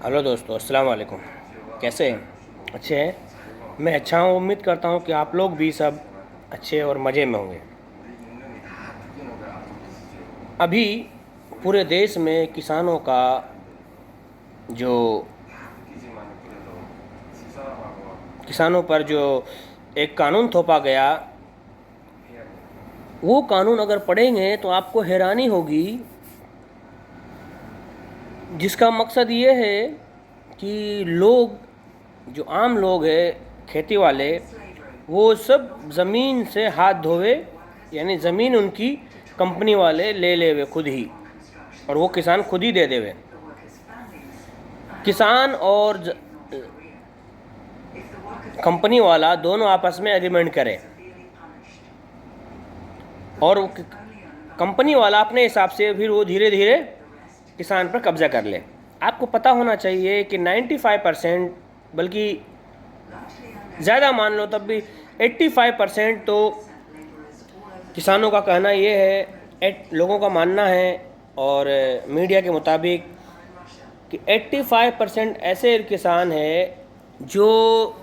Hello दोस्तों, अस्सलाम वालेकुम। कैसे हैं? अच्छे हैं। मैं अच्छा हूँ। उम्मीद करता हूँ कि आप लोग भी सब अच्छे और मज़े में होंगे। अभी पूरे देश में किसानों का जो किसानों पर जो एक कानून थोपा गया, वो कानून अगर पढ़ेंगे तो आपको हैरानी होगी, जिसका मकसद ये है कि लोग, जो आम लोग हैं, खेती वाले, वो सब ज़मीन से हाथ धोवे, यानी ज़मीन उनकी कंपनी वाले ले लेवे खुद ही, और वो किसान खुद ही दे देवे। किसान और कंपनी वाला दोनों आपस में एग्रीमेंट करे, और कंपनी वाला अपने हिसाब से फिर वो धीरे धीरे किसान पर कब्जा कर ले। आपको पता होना चाहिए कि 95%, बल्कि ज़्यादा मान लो तब भी 85% तो किसानों का कहना ये है, लोगों का मानना है और मीडिया के मुताबिक, कि 85% ऐसे किसान हैं जो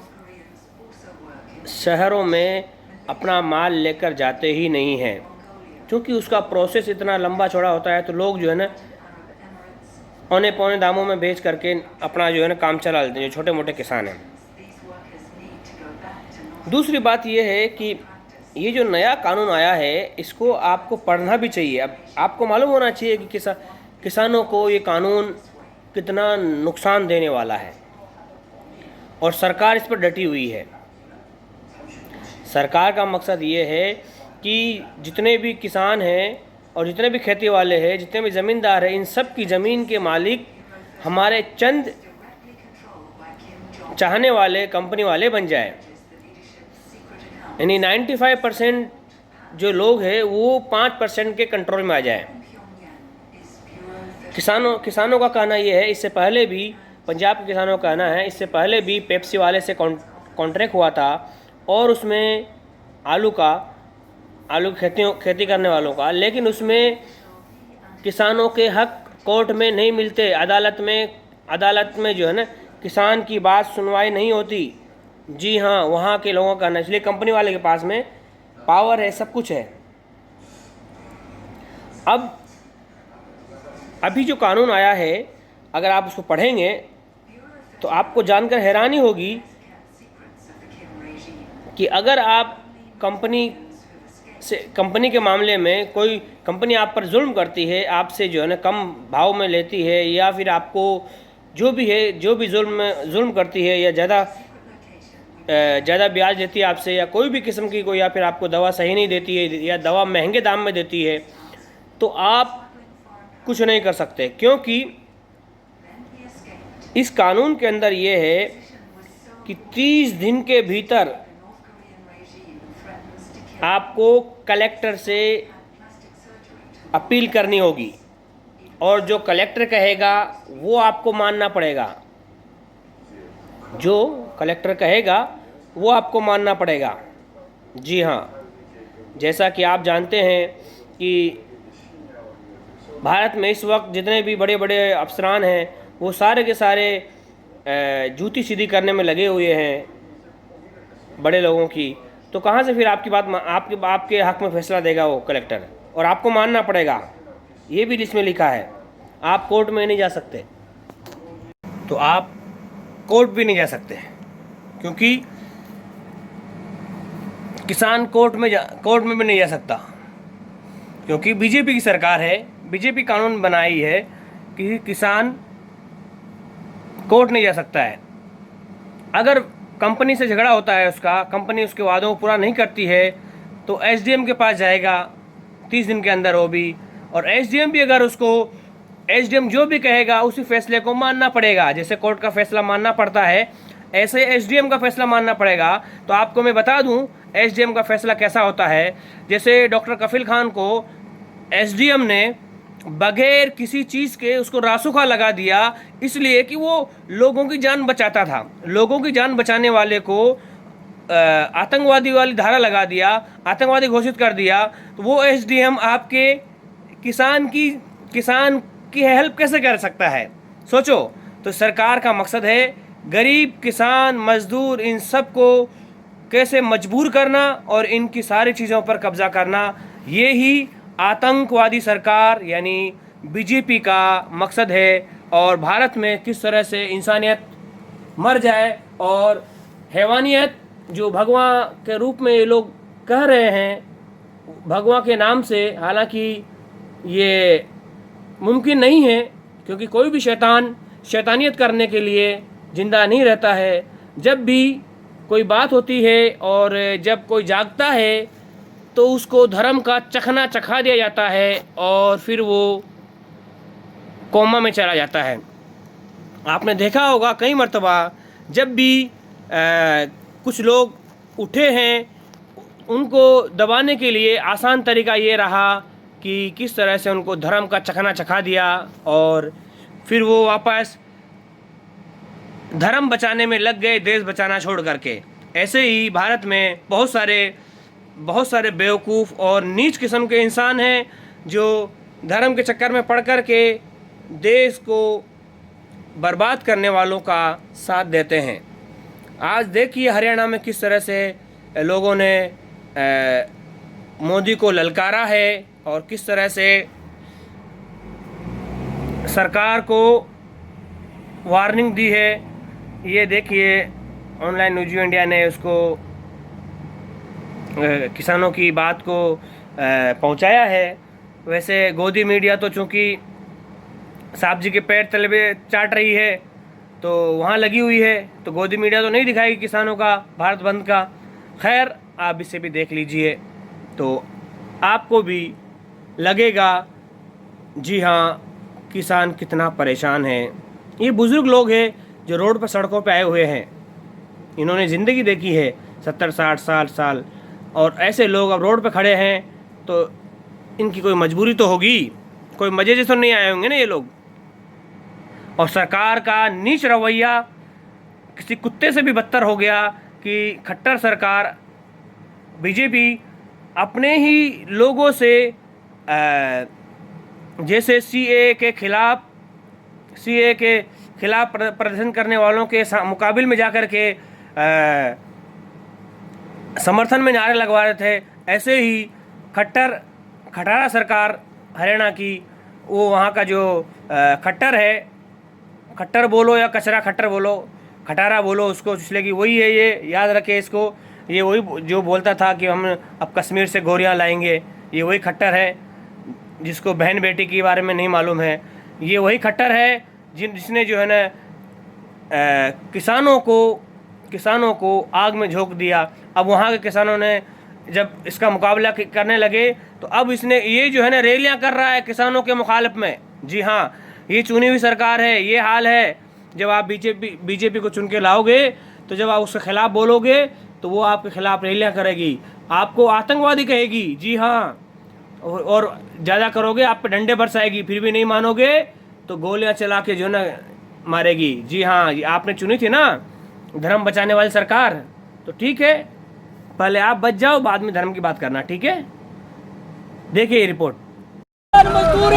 शहरों में अपना माल लेकर जाते ही नहीं हैं, क्योंकि उसका प्रोसेस इतना लंबा चौड़ा होता है। तो लोग जो है ना, औने पौने दामों में बेच करके अपना जो है ना काम चला लेते हैं, जो छोटे मोटे किसान हैं। दूसरी बात यह है कि ये जो नया कानून आया है, इसको आपको पढ़ना भी चाहिए। अब आपको मालूम होना चाहिए कि किसानों को ये कानून कितना नुकसान देने वाला है, और सरकार इस पर डटी हुई है। सरकार का मकसद ये है कि जितने भी किसान हैं और जितने भी खेती वाले हैं, जितने भी ज़मींदार हैं, इन सब की ज़मीन के मालिक हमारे चंद चाहने वाले कंपनी वाले बन जाए। यानी 95% जो लोग हैं वो 5% के कंट्रोल में आ जाए। किसानों का कहना ये है, इससे पहले भी पंजाब के किसानों का कहना है, इससे पहले भी पेप्सी वाले से कॉन्ट्रैक्ट हुआ था, और उसमें आलू खेती करने वालों का, लेकिन उसमें किसानों के हक कोर्ट में नहीं मिलते। अदालत में जो है ना, किसान की बात सुनवाई नहीं होती। जी हाँ, वहाँ के लोगों का, इसलिए कंपनी वाले के पास में पावर है, सब कुछ है। अब अभी जो कानून आया है, अगर आप उसको पढ़ेंगे तो आपको जानकर हैरानी होगी कि अगर आप कंपनी के मामले में, कोई कंपनी आप पर जुल्म करती है, आपसे जो है ना कम भाव में लेती है, या फिर आपको जो भी जुल्म करती है, या ज़्यादा ब्याज देती है आपसे, या कोई भी किस्म की कोई, या फिर आपको दवा सही नहीं देती है, या दवा महंगे दाम में देती है, तो आप कुछ नहीं कर सकते, क्योंकि इस कानून के अंदर ये है कि 30 दिन के भीतर आपको कलेक्टर से अपील करनी होगी, और जो कलेक्टर कहेगा वो आपको मानना पड़ेगा। जो कलेक्टर कहेगा वो आपको मानना पड़ेगा। जी हाँ, जैसा कि आप जानते हैं कि भारत में इस वक्त जितने भी बड़े बड़े अफसरान हैं, वो सारे के सारे जूती सीधी करने में लगे हुए हैं बड़े लोगों की। तो कहाँ से फिर आपके हक में फैसला देगा वो कलेक्टर, और आपको मानना पड़ेगा। ये भी इसमें लिखा है, आप कोर्ट में नहीं जा सकते। तो आप कोर्ट भी नहीं जा सकते, क्योंकि किसान कोर्ट में भी नहीं जा सकता, क्योंकि बीजेपी की सरकार है। बीजेपी कानून बनाई है कि किसान कोर्ट नहीं जा सकता है। अगर कंपनी से झगड़ा होता है, कंपनी उसके वादों को पूरा नहीं करती है, तो एसडीएम के पास जाएगा 30 दिन के अंदर वो भी, और एसडीएम भी अगर एसडीएम जो भी कहेगा उसी फैसले को मानना पड़ेगा। जैसे कोर्ट का फैसला मानना पड़ता है, ऐसे एसडीएम का फैसला मानना पड़ेगा। तो आपको मैं बता दूं एसडीएम का फैसला कैसा होता है। जैसे डॉक्टर कफिल खान को एसडीएम ने बगैर किसी चीज़ के उसको रासुखा लगा दिया, इसलिए कि वो लोगों की जान बचाता था। लोगों की जान बचाने वाले को आतंकवादी वाली धारा लगा दिया, आतंकवादी घोषित कर दिया। तो वो एसडीएम आपके किसान की हेल्प कैसे कर सकता है? सोचो, तो सरकार का मकसद है गरीब, किसान, मजदूर, इन सब को कैसे मजबूर करना और इनकी सारी चीज़ों पर कब्ज़ा करना। ये ही आतंकवादी सरकार यानी बीजेपी का मकसद है। और भारत में किस तरह से इंसानियत मर जाए और हैवानियत जो भगवान के रूप में ये लोग कह रहे हैं, भगवान के नाम से, हालांकि ये मुमकिन नहीं है क्योंकि कोई भी शैतान शैतानियत करने के लिए ज़िंदा नहीं रहता है। जब भी कोई बात होती है और जब कोई जागता है तो उसको धर्म का चखना चखा दिया जाता है और फिर वो कोमा में चला जाता है। आपने देखा होगा कई मर्तबा जब भी कुछ लोग उठे हैं, उनको दबाने के लिए आसान तरीका ये रहा कि किस तरह से उनको धर्म का चखना चखा दिया और फिर वो वापस धर्म बचाने में लग गए, देश बचाना छोड़ करके। ऐसे ही भारत में बहुत सारे बेवकूफ़ और नीच किस्म के इंसान हैं जो धर्म के चक्कर में पड़ कर के देश को बर्बाद करने वालों का साथ देते हैं। आज देखिए हरियाणा में किस तरह से लोगों ने मोदी को ललकारा है और किस तरह से सरकार को वार्निंग दी है। ये देखिए ऑनलाइन न्यूज़ इंडिया ने उसको किसानों की बात को पहुंचाया है। वैसे गोदी मीडिया तो चूँकि साहब जी के पैर तलबे चाट रही है तो वहाँ लगी हुई है, तो गोदी मीडिया तो नहीं दिखाएगी किसानों का भारत बंद का। खैर, आप इसे भी देख लीजिए तो आपको भी लगेगा जी हाँ किसान कितना परेशान है। ये बुज़ुर्ग लोग हैं जो रोड पर सड़कों पे आए हुए हैं, इन्होंने ज़िंदगी देखी है 70-60 साल और ऐसे लोग अब रोड पे खड़े हैं तो इनकी कोई मजबूरी तो होगी, कोई मज़े से तो नहीं आए होंगे ना ये लोग। और सरकार का नीच रवैया किसी कुत्ते से भी बदतर हो गया कि खट्टर सरकार बीजेपी अपने ही लोगों से जैसे सीए के खिलाफ प्रदर्शन करने वालों के मुकाबिल में जाकर के समर्थन में नारे लगवा रहे थे, ऐसे ही खटारा सरकार हरियाणा की, वो वहाँ का जो खट्टर है, खट्टर बोलो या कचरा खट्टर बोलो, खटारा बोलो उसको, इसलिए कि वही है, ये याद रखे इसको। ये वही जो बोलता था कि हम अब कश्मीर से गोरियाँ लाएंगे, ये वही खट्टर है जिसको बहन बेटी के बारे में नहीं मालूम है। ये वही खट्टर है जिसने जो है ना किसानों को आग में झोंक दिया। अब वहाँ के किसानों ने जब इसका मुकाबला करने लगे तो अब इसने ये जो है ना रैलियाँ कर रहा है किसानों के मुखालिफ में। जी हाँ, ये चुनी हुई सरकार है, ये हाल है। जब आप बीजेपी को चुन के लाओगे तो जब आप उसके खिलाफ बोलोगे तो वो आपके खिलाफ रैलियाँ करेगी, आपको आतंकवादी कहेगी। जी हाँ, और ज़्यादा करोगे आप पे डंडे बरसाएगी, फिर भी नहीं मानोगे तो गोलियां चला के जो ना मारेगी। जी हाँ, आपने चुनी थी ना धर्म बचाने वाली सरकार, तो ठीक है पहले आप बच जाओ, बाद में धर्म की बात करना, ठीक है। देखिए ये रिपोर्ट। मजदूर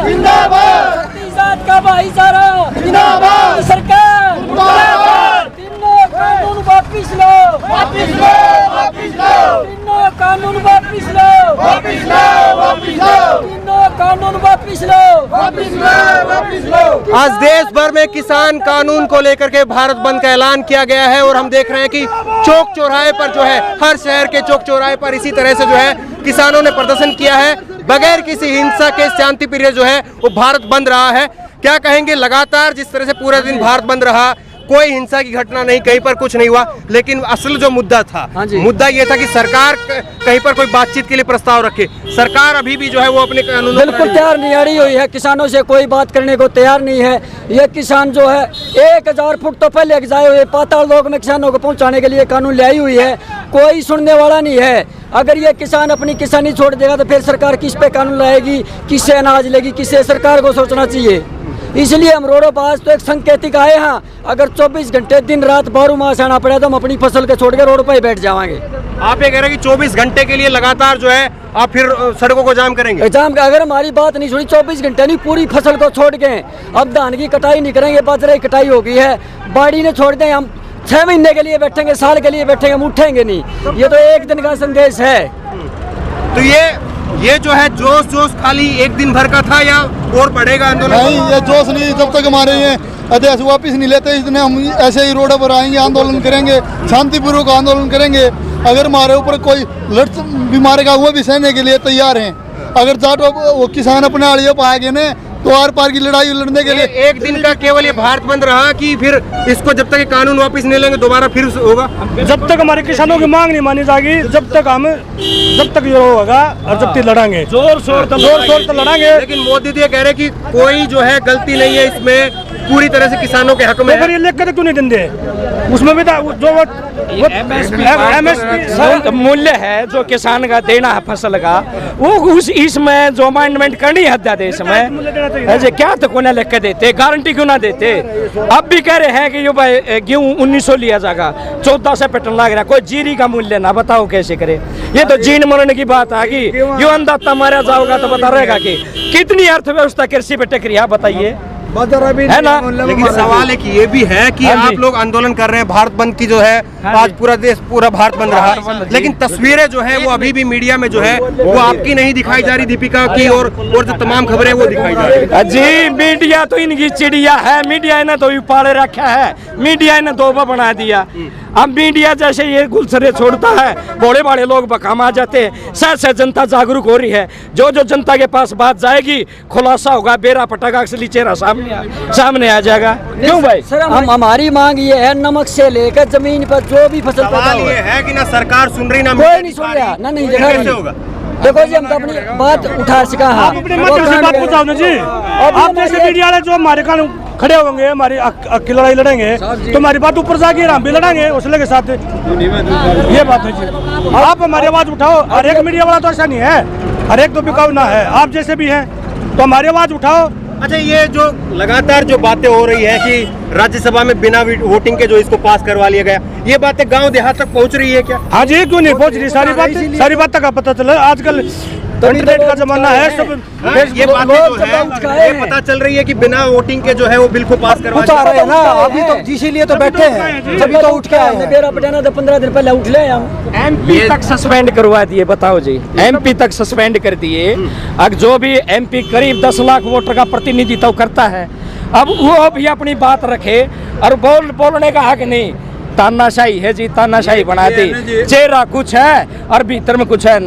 जिंदाबाद, छत्तीसगढ़ का भाईचारा जिंदाबाद, सरकार जिंदाबाद, तीनों कानून वापिस लो, वापिस लो, वापिस लो, तीनों कानून वापिस लो, वापिस लो, वापिस लो, तीनों कानून वापिस लो, वापिस लो, वापिस लो। आज देश भर में किसान कानून को लेकर के भारत बंद का ऐलान किया गया है और हम देख रहे हैं कि चौक चौराहे पर जो है, हर शहर के चौक चौराहे पर इसी तरह से जो है किसानों ने प्रदर्शन किया है बगैर किसी हिंसा के। शांति प्रिय जो है वो भारत बंद रहा है। क्या कहेंगे, लगातार जिस तरह से पूरा दिन भारत बंद रहा, कोई हिंसा की घटना नहीं, कहीं पर कुछ नहीं हुआ, लेकिन असल जो मुद्दा था, मुद्दा ये था कि सरकार कहीं पर कोई बातचीत के लिए प्रस्ताव रखे। सरकार अभी भी जो है वो अपने कानूनों बिल्कुल तैयार नहीं अड़ी हुई है, किसानों से कोई बात करने को तैयार नहीं है। ये किसान जो है 1000 फुट तो पहले जाए हुए पाताल लोक में किसानों को पहुंचाने के लिए कानून लाई हुई है, कोई सुनने वाला नहीं है। अगर ये किसान अपनी किसानी छोड़ देगा तो फिर सरकार किस पे कानून लाएगी, किससे अनाज लेगी, किससे? सरकार को सोचना चाहिए। इसलिए हम रोडों पास तो एक संकेतिक आए हैं, अगर 24 घंटे दिन रात 12 मास आना पड़े तो हम अपनी फसल के छोड़ के रोड पर ही बैठ जाएंगे। आप ये कह रहे हैं कि 24 घंटे के लिए लगातार जो है आप फिर सड़कों को जाम करेंगे? जाम, अगर हमारी बात नहीं सुनी 24 घंटे नहीं, पूरी फसल को छोड़ के अब धान की कटाई नहीं करेंगे, बाजरे की कटाई हो गई है, बाड़ी ने छोड़ दें, हम 6 महीने के लिए बैठेंगे, साल के लिए बैठेंगे, हम उठेंगे नहीं। ये तो एक दिन का संदेश है। तो ये जो है जोश खाली एक दिन भर का था या और बढ़ेगा आंदोलन? नहीं, ये जोश नहीं, जब तक हमारे ये आदेश वापिस नहीं लेते इतने हम ऐसे ही रोड पर आएंगे, आंदोलन करेंगे, शांतिपूर्वक आंदोलन करेंगे। अगर हमारे ऊपर कोई लड़ भी मारेगा वो भी सहने के लिए तैयार हैं। अगर जाट वो किसान अपने आड़ियों पर आएंगे ना तो आर पार की लड़ाई लड़ने के लिए एक दिन का केवल ये भारत बंद रहा कि फिर इसको जब तक ये कानून वापस नहीं लेंगे दोबारा फिर होगा? जब तक हमारे किसानों की मांग नहीं मानी जाएगी, जब तक ये होगा और जब तक लड़ांगे, जोर शोर तो लड़ांगे। लेकिन मोदी जी कह रहे कि कोई जो है गलती नहीं है इसमें, पूरी तरह से किसानों के हक में है। ये लिख के क्यों नहीं देंगे? उसमें भी जो एमएसपी मूल्य है जो किसान का देना है फसल का, वो उस इसमें जो अमेंडमेंट करनी है अध्यादेश में ऐसे क्या तो कोने लिख के देते, गारंटी क्यों ना देते? अब भी कह रहे हैं कि यो भाई गेहूं 1900 लिया जाएगा, 14 से पेट्रोल लग रहा है, कोई जीरी का मूल्य ना बताओ कैसे करे? ये तो जीन मरने की बात आ गई। यो अंधा मारा जाओगा तो बता रहेगा कि कितनी अर्थव्यवस्था कृषि पे टिक रही है, बताइए, है ना? लेकिन सवाल है कि ये भी है कि आप लोग आंदोलन कर रहे हैं, भारत बंद की जो है आज पूरा देश पूरा भारत बंद रहा, लेकिन तस्वीरें जो है वो अभी भी मीडिया में जो है वो आपकी नहीं दिखाई जा रही, दीपिका की और जो तमाम खबरें वो दिखाई जा रही है। जी मीडिया तो इनकी चिड़िया है, मीडिया ने तो पाले रखा है, मीडिया ने दोबा बना दिया। अब मीडिया जैसे ये गुलसरे छोड़ता है, बड़े बड़े लोग बकाम आ जाते हैं, सहज जनता जागरूक हो रही है। जो जनता के पास बात जाएगी खुलासा होगा, बेरा पटाखा असली चेहरा सामने आ जाएगा। क्यों भाई? सर हमारी मांग ये है, नमक से लेकर जमीन पर जो भी फसल पैदा हो, ये है कि ना सरकार सुन रही ना कोई नहीं सुन रहा, ना नहीं देखा कैसे होगा? देखो जी, हम तो अपनी बात उठा सका। आप अपने मतलब से बात पूछाओ ना जी। आप जैसे मीडिया वाले जो हमारे कानून खड़े होंगे, हमारी की लड़ाई लड़ेंगे तो हमारी बात ऊपर जाके हम भी लड़ेंगे हौसले के साथ। ये बात है जी, आप हमारी आवाज उठाओ। हर एक मीडिया वाला तो ऐसा नहीं है, हर एक तो बिकाऊ ना है, आप जैसे भी हैं तो हमारी आवाज उठाओ। अच्छा, ये जो लगातार जो बातें हो रही है कि राज्यसभा में बिना वोटिंग के जो इसको पास करवा लिया गया, ये बातें गांव देहात तक पहुंच रही है क्या? हाँ जी, क्यों नहीं पहुंच रही? सारी बात का पता चला। आजकल इंटरनेट का जमाना है, सब ये बातें जो है ये पता चल रही है कि बिना वोटिंग के जो है वो बिल को पास करवा रहे हैं ना। अभी तो इसीलिए तो बैठे हैं, जब तो उठ के आए। मेरा पटाना तो 15 दिन पहले उठ ले हम। एमपी तक सस्पेंड करवा दिए, बताओ जी, एमपी तक सस्पेंड कर दिए। अब जो भी एमपी करीब 10 लाख वोटर का प्रतिनिधित्व करता है, अब वो भी अपनी बात रखे और बोलने का हक नहीं। तानाशाही है जी, तानाशाही बना दी। चेहरा कुछ है और भीतर में कुछ है,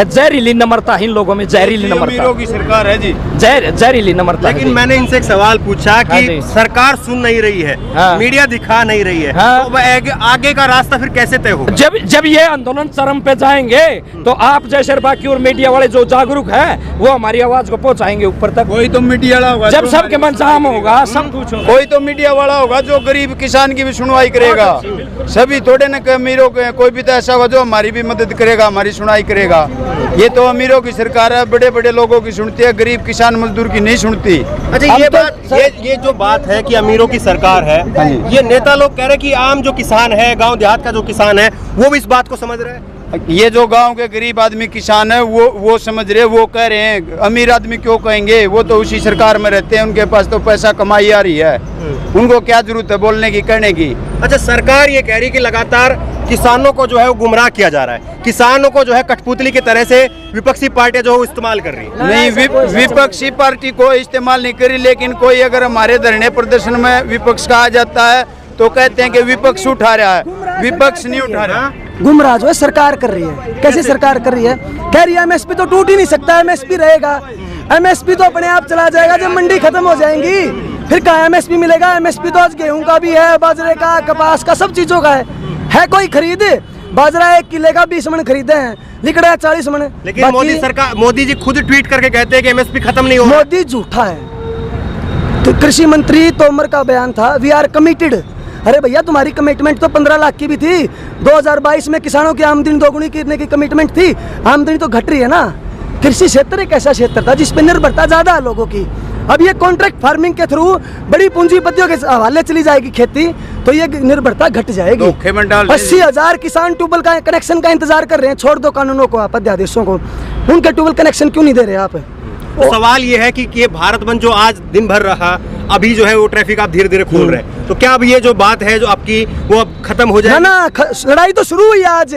जहरीली नम्रता इन लोगों में, जहरीली नम्रता की सरकार है जी, जहरीली नम्रता। लेकिन मैंने इनसे एक सवाल पूछा कि सरकार सुन नहीं रही है, मीडिया दिखा नहीं रही है, तो आगे का रास्ता फिर कैसे तय होगा? जब ये आंदोलन चरम पे जाएंगे तो आप जैसे बाकी और मीडिया वाले जो जागरूक है वो हमारी आवाज को पहुंचाएंगे ऊपर तक। कोई तो मीडिया वाला होगा, जब सबके मन जाम होगा, सब कुछ होगा। कोई तो मीडिया वाला होगा जो गरीब किसान की भी सुनवाई करेगा। सभी थोड़े न अमीरों के, कोई भी तो ऐसा होगा जो हमारी भी मदद करेगा, हमारी सुनाई करेगा। ये तो अमीरों की सरकार है, बड़े बड़े लोगों की सुनती है, गरीब किसान मजदूर की नहीं सुनती। अच्छा, ये जो बात है कि अमीरों की सरकार है, ये नेता लोग कह रहे हैं कि आम जो किसान है, गांव देहात का जो किसान है, वो भी इस बात को समझ रहे हैं। ये जो गांव के गरीब आदमी किसान है वो समझ रहे, वो कह रहे हैं। अमीर आदमी क्यों कहेंगे? वो तो उसी सरकार में रहते हैं, उनके पास तो पैसा कमाई आ रही है, उनको क्या जरूरत है बोलने की, करने की। अच्छा, सरकार ये कह रही है कि लगातार किसानों को जो है वो गुमराह किया जा रहा है, किसानों को जो है कठपुतली की तरह से विपक्षी पार्टियां जो है इस्तेमाल कर रही है। नहीं, विपक्षी पार्टी को इस्तेमाल नहीं करी, लेकिन कोई अगर हमारे धरने प्रदर्शन में विपक्ष का आ जाता है तो कहते हैं कि विपक्ष उठा रहा है, विपक्ष नहीं उठा रहा। गुमराह जो है सरकार कर रही है। कैसे सरकार कर रही है? कह रही है एमएसपी तो टूट ही नहीं सकता, एमएसपी रहेगा। एमएसपी तो अपने आप चला जाएगा जब मंडी खत्म हो जाएंगी, फिर कहाँ एमएसपी मिलेगा? एमएसपी तो आज गेहूं का भी है, बाजरे का, कपास का, सब चीजों का है कोई खरीद? बाजरा 1 किले का 20 मन खरीदे हैं, लिकड़ा 40 मन। लेकिन मोदी जी खुद ट्वीट करके कहते हैं कि एमएसपी खत्म नहीं होगा। मोदी झूठा है। तो कृषि मंत्री तोमर का बयान था, वी आर कमिटेड। अरे भैया तुम्हारी कमिटमेंट तो 15 लाख की भी थी। 2022 में किसानों की आमदनी दोगुनी करने की कमिटमेंट थी, आमदनी तो घट रही है ना। कृषि क्षेत्र एक ऐसा क्षेत्र था जिस पर निर्भरता ज्यादा है लोगों की। अब ये कॉन्ट्रैक्ट फार्मिंग के थ्रू बड़ी पूंजीपतियों के हवाले चली जाएगी खेती, तो ये निर्भरता घट जाएगी। 80,000 किसान ट्यूबवेल का कनेक्शन का इंतजार कर रहे हैं। छोड़ दो कानूनों को, आप अध्यादेशों को, उनके ट्यूबवेल कनेक्शन क्यों नहीं दे रहे आप? तो सवाल ये है कि ये भारत बंद जो आज दिन भर रहा, अभी जो है वो ट्रैफिक आप धीरे धीरे खोल रहे हैं, तो क्या अब ये जो बात है जो आपकी वो अब खत्म हो जाए? ना लड़ाई तो शुरू हुई है आज,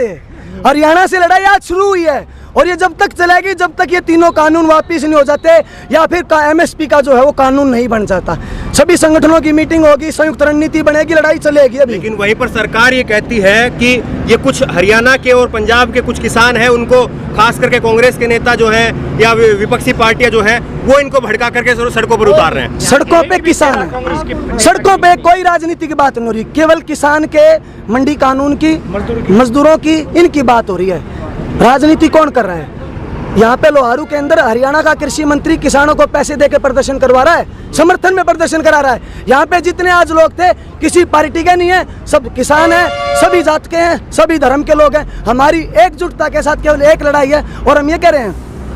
हरियाणा से लड़ाई आज शुरू हुई है, और ये जब तक चलेगी जब तक ये तीनों कानून वापिस नहीं हो जाते या फिर MSP का जो है वो कानून नहीं बन जाता। सभी संगठनों की मीटिंग होगी, संयुक्त रणनीति बनेगी, लड़ाई चलेगी अभी। लेकिन वहीं पर सरकार ये कहती है कि ये कुछ हरियाणा के और पंजाब के कुछ किसान हैं, उनको खास करके कांग्रेस के नेता जो है या विपक्षी पार्टियां जो है वो इनको भड़का करके सड़कों पर उतार रहे हैं। सड़कों पे किसान है, सड़कों पे कोई राजनीति की बात नहीं हो रही, केवल किसान के, मंडी कानून की, मजदूरों की, इनकी बात हो रही है। राजनीति कौन कर रहा है? यहाँ पे लोहारू के अंदर हरियाणा का कृषि मंत्री किसानों को पैसे देकर प्रदर्शन करवा रहा है, समर्थन में प्रदर्शन करा रहा है। यहाँ पे जितने आज लोग थे किसी पार्टी के नहीं है, सब किसान हैं, सभी जात के हैं, सभी धर्म के लोग हैं। हमारी एकजुटता के साथ केवल एक लड़ाई है, और हम ये कह रहे हैं,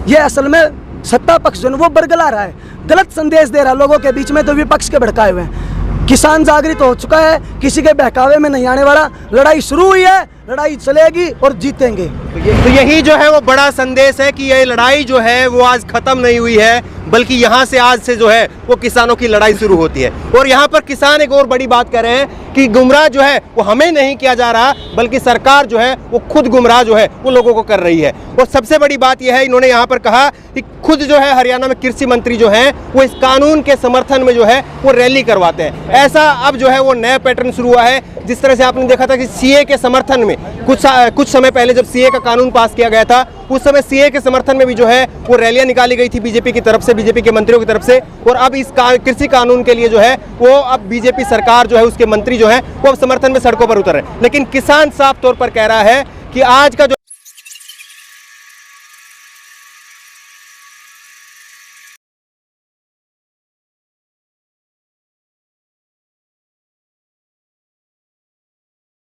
ये असल में सत्ता पक्ष जो है वो बरगला रहा है, गलत संदेश दे रहा है लोगों के बीच में, तो विपक्ष के भड़काए हुए हैं। किसान जागृत हो चुका है, किसी के बहकावे में नहीं आने वाला। लड़ाई शुरू हुई है, लड़ाई चलेगी और जीतेंगे। तो यही जो है वो बड़ा संदेश है कि ये लड़ाई जो है वो आज खत्म नहीं हुई है, बल्कि यहाँ से आज से जो है वो किसानों की लड़ाई शुरू होती है। और यहाँ पर किसान एक और बड़ी बात कर रहे हैं कि गुमराह जो है वो हमें नहीं किया जा रहा, बल्कि सरकार जो है वो खुद गुमराह जो है वो लोगों को कर रही है। और सबसे बड़ी बात यह है, इन्होंने यहाँ पर कहा कि खुद जो है हरियाणा में कृषि मंत्री जो है वो इस कानून के समर्थन में जो है वो रैली करवाते हैं। ऐसा अब जो है वो नया पैटर्न शुरू हुआ है। जिस तरह से आपने देखा था कि सीए के समर्थन में कुछ समय पहले जब सीए का कानून पास किया गया था, उस समय सीए के समर्थन में भी जो है वो रैलियां निकाली गई थी बीजेपी की तरफ से, बीजेपी के मंत्रियों की तरफ से। और अब इस कृषि कानून के लिए जो है वो अब बीजेपी सरकार जो है उसके मंत्री जो है वो अब समर्थन में सड़कों पर उतर रहे हैं। लेकिन किसान साफ तौर पर कह रहा है कि आज का जो